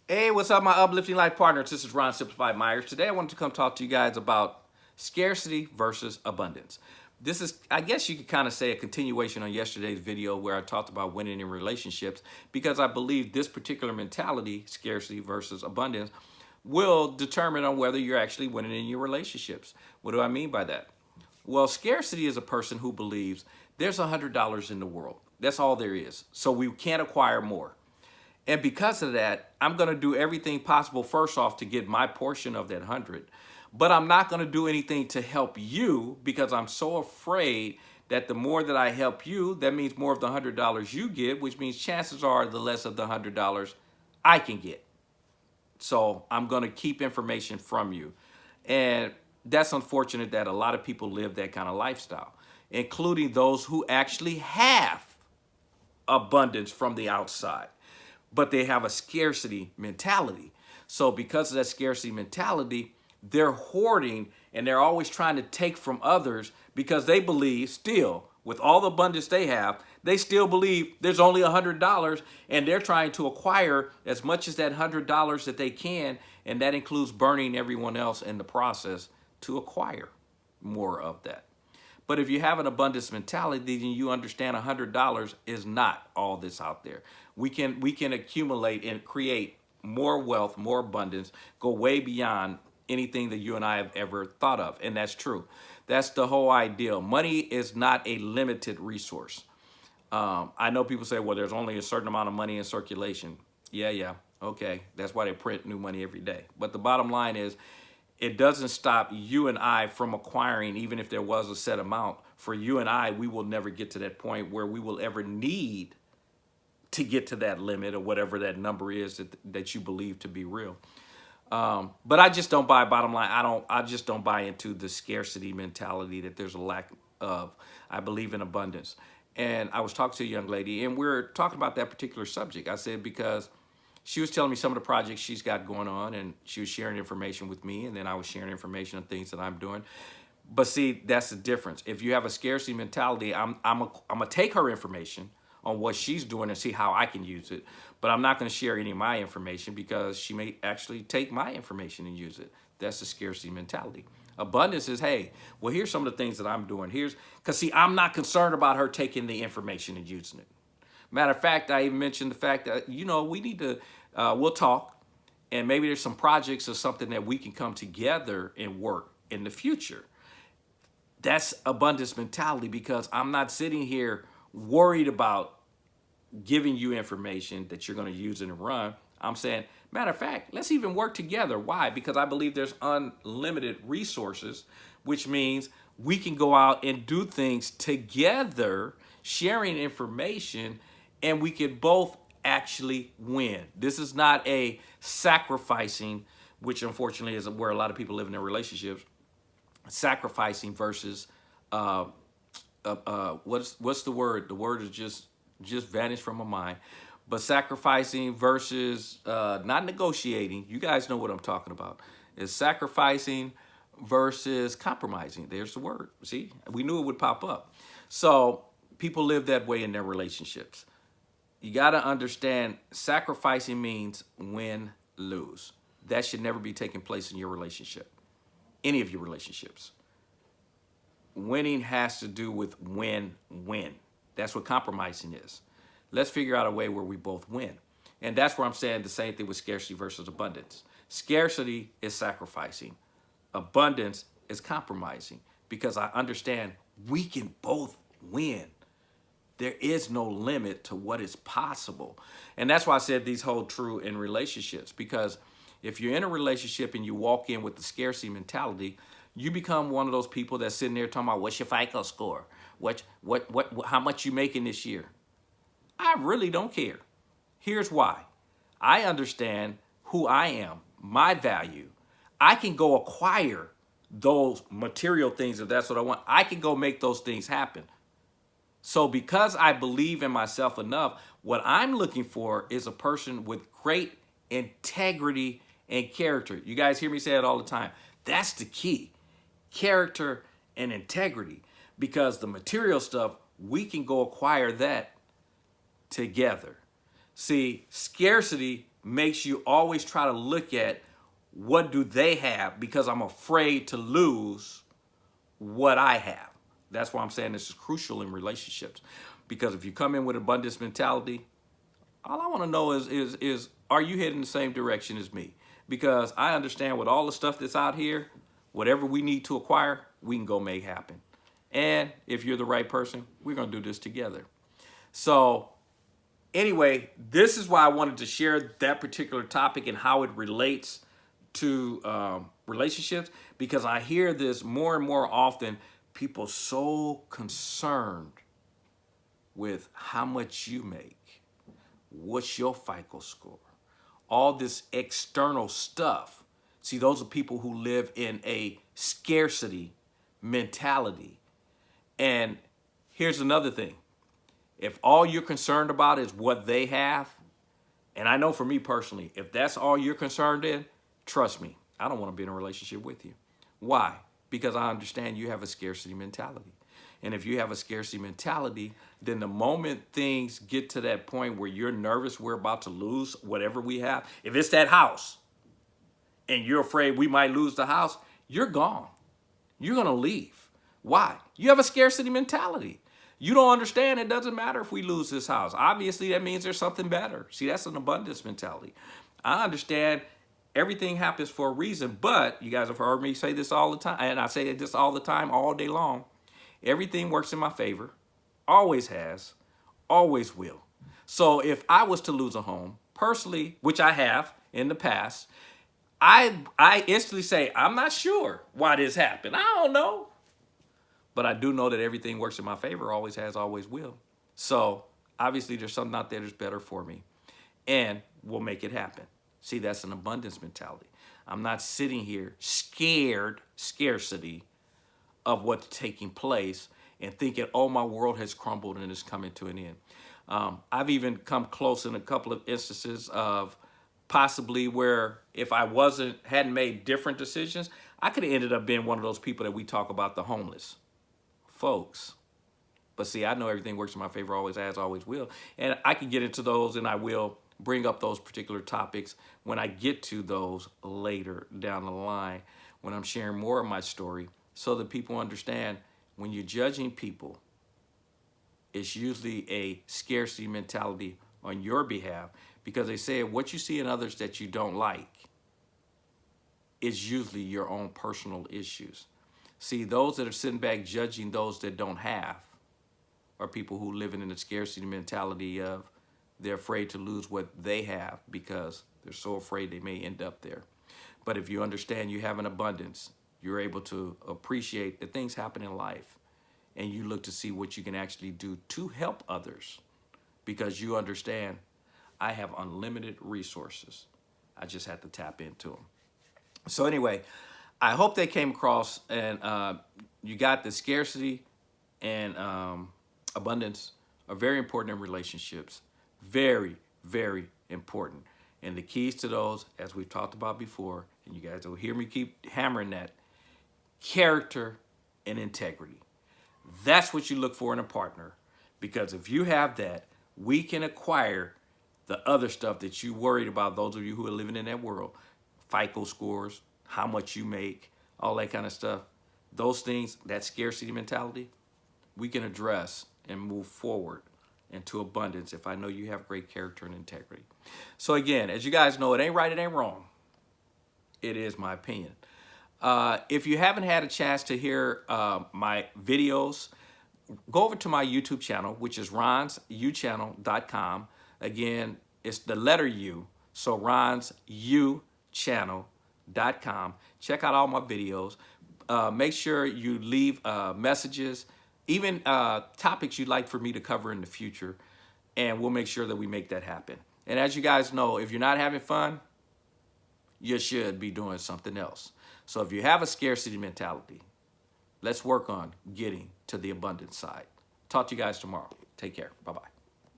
Hey, what's up, my uplifting life partners? This is Ron Simplified Myers. Today, I wanted to come talk to you guys about scarcity versus abundance. This is, I guess you could kind of say, a continuation on yesterday's video where I talked about winning in relationships, because I believe this particular mentality, scarcity versus abundance, will determine on whether you're actually winning in your relationships. What do I mean by that? Well, scarcity is a person who believes there's $100 in the world. That's all there is. So we can't acquire more. And because of that, I'm going to do everything possible, first off, to get my portion of that 100. But I'm not going to do anything to help you because I'm so afraid that the more that I help you, that means more of the $100 you get, which means chances are the less of the $100 I can get. So I'm going to keep information from you. And that's unfortunate that a lot of people live that kind of lifestyle, including those who actually have abundance from the outside, but they have a scarcity mentality. So because of that scarcity mentality, they're hoarding and they're always trying to take from others because they believe still, with all the abundance they have, they still believe there's only $100 and they're trying to acquire as much as that $100 that they can. And that includes burning everyone else in the process to acquire more of that. But if you have an abundance mentality, then you understand $100 is not all this out there. We can accumulate and create more wealth, more abundance, go way beyond anything that you and I have ever thought of. And that's true. That's the whole ideal. Money is not a limited resource. I know people say, well, there's only a certain amount of money in circulation. Yeah. Okay. That's why they print new money every day. But the bottom line is, it doesn't stop you and I from acquiring, even if there was a set amount. For you and I, we will never get to that point where we will ever need to get to that limit or whatever that number is that you believe to be real. But I just don't buy, bottom line, I just don't buy into the scarcity mentality that there's a lack of. I believe in abundance. And I was talking to a young lady and we're talking about that particular subject. I said, because she was telling me some of the projects she's got going on and she was sharing information with me, and then I was sharing information on things that I'm doing. But see, that's the difference. If you have a scarcity mentality, I'm gonna take her information on what she's doing and see how I can use it. But I'm not going to share any of my information because she may actually take my information and use it. That's the scarcity mentality. Abundance is, hey, well, here's some of the things that I'm doing. Because see, I'm not concerned about her taking the information and using it. Matter of fact, I even mentioned the fact that, we need to, we'll talk, and maybe there's some projects or something that we can come together and work in the future. That's abundance mentality, because I'm not sitting here worried about giving you information that you're going to use and run. I'm saying, matter of fact, let's even work together. Why? Because I believe there's unlimited resources, which means we can go out and do things together, sharing information, and we can both actually win. This is not a sacrificing, which unfortunately is where a lot of people live in their relationships. Sacrificing versus what's the word? The word is just vanished from my mind. But sacrificing versus not negotiating. You guys know what I'm talking about. Is sacrificing versus compromising. There's the word. See, we knew it would pop up. So people live that way in their relationships. You got to understand, sacrificing means win, lose. That should never be taking place in your relationship, any of your relationships. Winning has to do with win-win. That's what compromising is. Let's figure out a way where we both win. And that's where I'm saying the same thing with scarcity versus abundance. Scarcity is sacrificing. Abundance is compromising, because I understand we can both win. There is no limit to what is possible. And that's why I said these hold true in relationships, because if you're in a relationship and you walk in with the scarcity mentality, you become one of those people that's sitting there talking about, what's your FICO score? How much you making this year? I really don't care. Here's why. I understand who I am, my value. I can go acquire those material things if that's what I want. I can go make those things happen. So because I believe in myself enough, what I'm looking for is a person with great integrity and character. You guys hear me say it all the time. That's the key. Character and integrity. Because the material stuff, we can go acquire that together. See, scarcity makes you always try to look at what do they have, because I'm afraid to lose what I have. That's why I'm saying this is crucial in relationships. Because if you come in with abundance mentality, all I want to know is are you heading the same direction as me? Because I understand with all the stuff that's out here, whatever we need to acquire, we can go make happen. And if you're the right person, we're going to do this together. So anyway, this is why I wanted to share that particular topic and how it relates to relationships, because I hear this more and more often. People so concerned with how much you make, what's your FICO score, all this external stuff. See, those are people who live in a scarcity mentality. And here's another thing. If all you're concerned about is what they have, and I know for me personally, if that's all you're concerned in, trust me, I don't want to be in a relationship with you. Why? Because I understand you have a scarcity mentality. And if you have a scarcity mentality, then the moment things get to that point where you're nervous we're about to lose whatever we have, if it's that house and you're afraid we might lose the house, you're gone. You're going to leave. Why? You have a scarcity mentality. You don't understand it doesn't matter if we lose this house. Obviously, that means there's something better. See, that's an abundance mentality. I understand everything happens for a reason, but you guys have heard me say this all the time, and I say this all the time, all day long. Everything works in my favor, always has, always will. So if I was to lose a home, personally, which I have in the past, I instantly say, I'm not sure why this happened. I don't know. But I do know that everything works in my favor, always has, always will. So obviously there's something out there that's better for me, and we'll make it happen. See, that's an abundance mentality. I'm not sitting here scared, scarcity of what's taking place and thinking, oh, my world has crumbled and it's coming to an end. I've even come close in a couple of instances of possibly where if I hadn't made different decisions, I could have ended up being one of those people that we talk about, the homeless folks. But see, I know everything works in my favor, always has, always will. And I can get into those, and I will bring up those particular topics when I get to those later down the line, when I'm sharing more of my story, so that people understand when you're judging people, it's usually a scarcity mentality on your behalf, because they say what you see in others that you don't like is usually your own personal issues. See, those that are sitting back judging those that don't have are people who live in a scarcity mentality of they're afraid to lose what they have because they're so afraid they may end up there. But if you understand you have an abundance, you're able to appreciate that things happen in life, and you look to see what you can actually do to help others, because you understand I have unlimited resources. I just have to tap into them. So anyway, I hope they came across, and you got the scarcity and abundance are very important in relationships. Very, very important. And the keys to those, as we've talked about before, and you guys will hear me keep hammering that, character and integrity. That's what you look for in a partner, because if you have that, we can acquire the other stuff that you worried about, those of you who are living in that world, FICO scores, how much you make, all that kind of stuff. Those things, that scarcity mentality, we can address and move forward into abundance if I know you have great character and integrity. So again, as you guys know, it ain't right, it ain't wrong. It is my opinion. If you haven't had a chance to hear my videos, go over to my YouTube channel, which is ronsyouchannel.com. Again, it's the letter U, so ronsyouchannel.com. Check out all my videos. Make sure you leave messages, even topics you'd like for me to cover in the future, and we'll make sure that we make that happen. And as you guys know, if you're not having fun, you should be doing something else. So if you have a scarcity mentality, let's work on getting to the abundance side. Talk to you guys tomorrow. Take care. Bye-bye.